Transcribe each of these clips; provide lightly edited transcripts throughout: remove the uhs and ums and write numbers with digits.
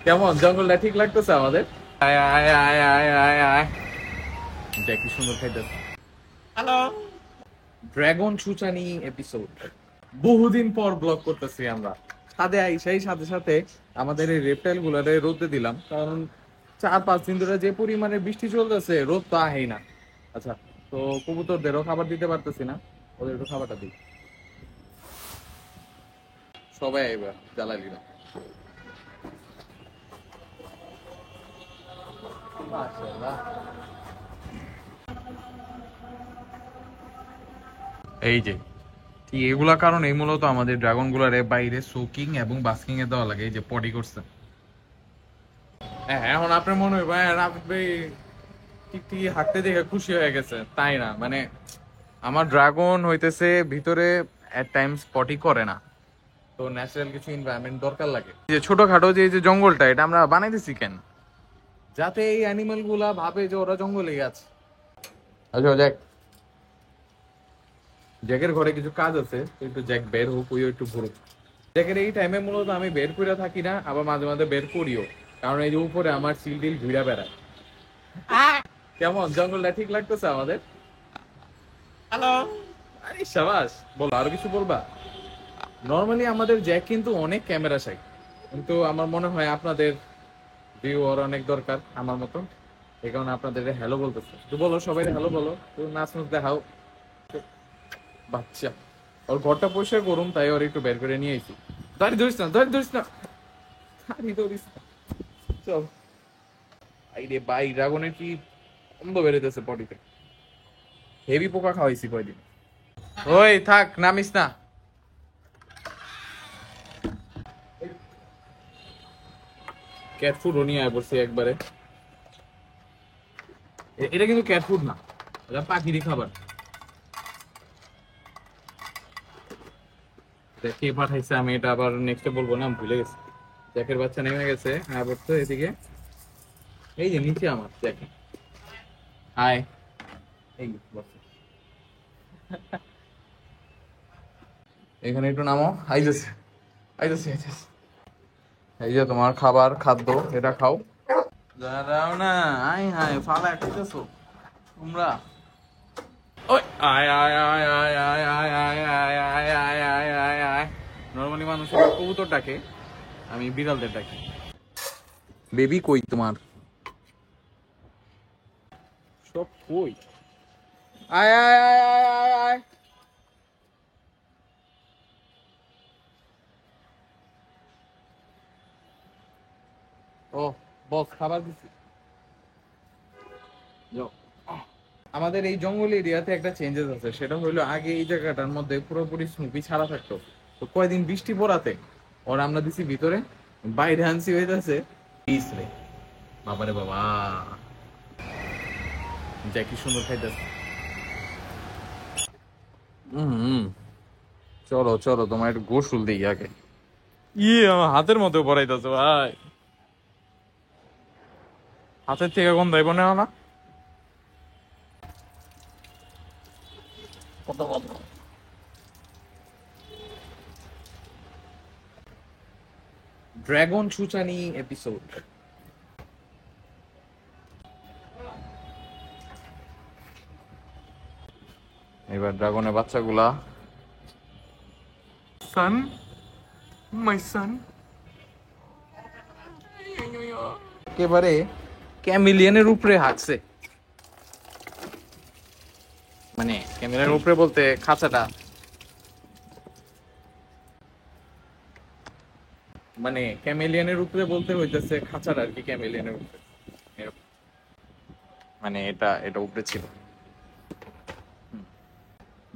কেমন জঙ্গলটা ঠিক লাগতেছে আমাদের? আয় আয় আয় আয় আয় আয়, দেখ কি সুন্দর খাইতেছে। হ্যালো, ড্রাগন চুচানি এপিসোড। বহুদিন পর ব্লগ করতেছি আমরা। ছাদে আইসাই সাথে সাথে আমাদের এই রেপটাইল গুলারে রোদে দিলাম, কারণ 4-5 দিন ধরে যে পরিমাণে বৃষ্টি চলতেছে, রোদ তো আহেই না। আচ্ছা, তো কবুতরদেরও খাবার দিতে পারতেছি না, ওদের একটু খাবারটা দিই। সবাই এবার জ্বালাই দিলাম। মাশাআল্লাহ। এই যে ঠিক এগুলা কারণে মূলত আমাদের ড্রাগন গুলারে বাইরে সোকিং এবং বাস্কিং এ দেওয়া লাগে, এই যে পটি করছে। হ্যাঁ, এখন আপনার মনে হয় ভাই রাফিদ ভাই ঠিক ঠিক হাঁটতে দেখে খুশি হয়ে গেছে, তাই না? মানে আমার ড্রাগন হইতেছে ভিতরে এট টাইমস পটি করে না, তো ন্যাচারাল কিছু এনভায়রনমেন্ট দরকার লাগে। যে ছোটখাটো যে যে জঙ্গলটা, এটা আমরা বানাইতেছি কেন? যাতে এই অ্যানিমাল গুলা ভাবে যে ওরা জঙ্গলেই আছে। আচ্ছা দেখ, জ্যাকের ঘরে কিছু কাজ আছে, তো একটু জ্যাক বের হোক, ওই একটু ঘুরুক। জ্যাকের এই টাইমে মূলত আমি বের করে থাকি না, আবার মাঝে মাঝে বের করিও, কারণ এই যে উপরে আমার সিল টিল ঘুরা বেড়ায়। কেমন জঙ্গলটা ঠিক লাগতেছে আমাদের? হ্যালো, আরে সাবাস। বলো, আরো কিছু বলবা? নর্মালি আমাদের জ্যাক কিন্তু অনেক ক্যামেরা চাই, কিন্তু আমার মনে হয় আপনাদের ভিউ আর অনেক দরকার আমার মতো, এই কারণে আপনাদের হ্যালো বলতেছে। তো বলো, সবাই হ্যালো বলো, তো নাচ নাচ দেখাও। বাচ্চা, ওর ঘরটা পরিষ্কার করুন, তাই ওর একটু বের করে নিয়ে আইছি। দাঁড়িয়ে ধরিস না, দাঁড়িয়ে ধরিস না, দাঁড়িয়ে ধরিস না। চল। এই রে ভাই, ড্রাগনের কি গন্ধ বেরোতেছে বডিতে। হেভি পোকা খাওয়াইছি কয়দিন। ওই থাক, নামিস না। ক্যাট ফুড নিয়ে আয় পড়ছি একবারে। এটা কিন্তু ক্যাট ফুড না, এটা পাখিরই খাবার। কে পাঠাইছে আমি এটা আবার নেক্সটে বলবো না, আমি ভুলে গেছি। জ্যাকের বাচ্চা নেমে গেছে, হ্যাঁ বলতো এদিকে। এই যে নিচে আমার জ্যাক। হাই। এই বসো। এখানে একটু নামো। আইতেছে আইতেছে আইতেছে। এই যে তোমার খাবার, খাদ্য, এটা খাও। দাঁড়াও না, আয় হায় ফালা খাইতেছো তোমরা? ওই আয় আয় আয় আয় আয় আয় আয় আয় আয় আয় আয় আয় আয়। নর্মালি মানুষের কবুতর ডাকে, আমি বিড়ালদের ডাকি। বেবি কই তোমার? সব কই? আয় আয় আয় আয় আয় আয়। ও বস, খাবার দিছি। যাও। আমাদের এই জঙ্গল এরিয়াতে একটা চেঞ্জেস আছে, সেটা হলো আগে এই জায়গাটার মধ্যে পুরোপুরি স্নুপি ছাড়া থাকতো। তো কয়দিন বৃষ্টি পড়াতে ওরা আমরা দিছি ভিতরে, বাইরে আনছি হইতাছে পিস রে। বাবারে বাবা, যা কি সুন্দর খাইতেছে। হম, চলো চলো, তোমার একটু গোসল দিই আগে। আমার হাতের মধ্যে পড়াইতেছে ভাই, হাতের থেকে গন্ধ আইব না না? কত গন্ধ। ড্রাগন ছুচানি এপিসোড। এবার ড্রাগনের বাচ্চাগুলা। সান, মাই সান, একেবারে ক্যামিলিয়নের উপরে হাঁটছে। মানে ক্যামেরার উপরে বলতে খাঁচাটা, মানে ক্যামেলিয়নের উপরে বলতে হইতেছে খাঁচাটা আর কি, ক্যামেলিয়নের উপরে এরকম। মানে এটা এটা উপরে ছিল।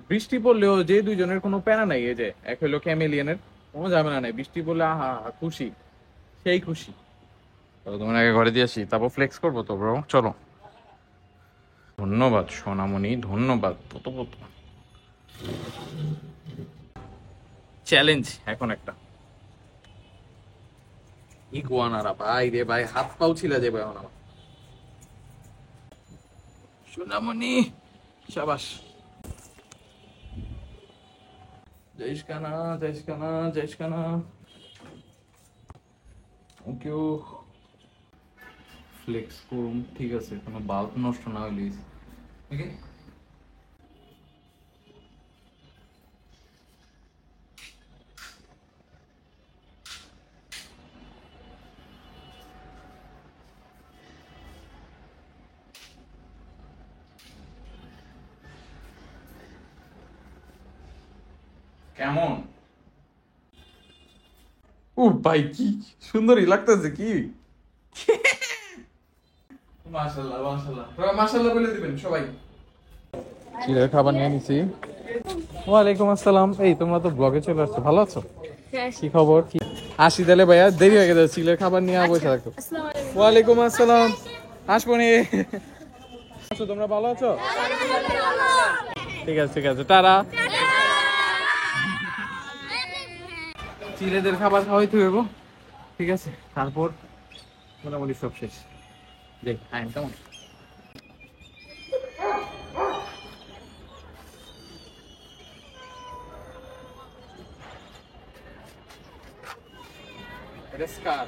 বৃষ্টি পড়লেও যে দুইজনের কোনো প্যারা নাই, এই যে এক হইলো ক্যামেলিয়নের, কোনো ঝামেলা নাই, বৃষ্টি পড়লে আহা খুশি, সেই খুশি। তো তোমার আগে ঘরে দিয়ে আসি, তারপর ফ্লেক্স করবো তো ব্রো, চলো। ধন্যবাদ সোনামণি, ধন্যবাদ। তত চ্যালেঞ্জ এখন একটা ইগুয়ানারা, ভাই রে ভাই, হাত পাও ছিলা যাবে এখন আমার। সোনামণি, সাবাস। যাইস কানা, যাইস কানা, যাইস কানা। Thank you. ফ্লেক্স করুন, ঠিক আছে, কোনো বাল্ব নষ্ট না হইলে। ওকে, কেমন? ও ভাই, কি সুন্দরই লাগতেছে কি। মাশাআল্লাহ মাশাআল্লাহ, সবাই মাশাআল্লাহ বলে দিবেন সবাই। চিলের খাবার নিয়ে নিছি। ওয়ালাইকুম আসসালাম। এই তোমরা তো ব্লগে চলে আসছো, ভালো আছো? কি খবর? কি আসি তাহলে ভাইয়া, দেরি হয়ে গেছে, চিলের খাবার নিয়ে বসে থাকো। ওয়ালাইকুম আসসালাম। আসবনি। আছো তোমরা, ভালো আছো? ঠিক আছে ঠিক আছে, টাটা। চিলেদের খাবার খাওয়াইতে হইব, ঠিক আছে, তারপর মোটামুটি সব শেষ। দেখ আইন কেমন। এটা স্কার।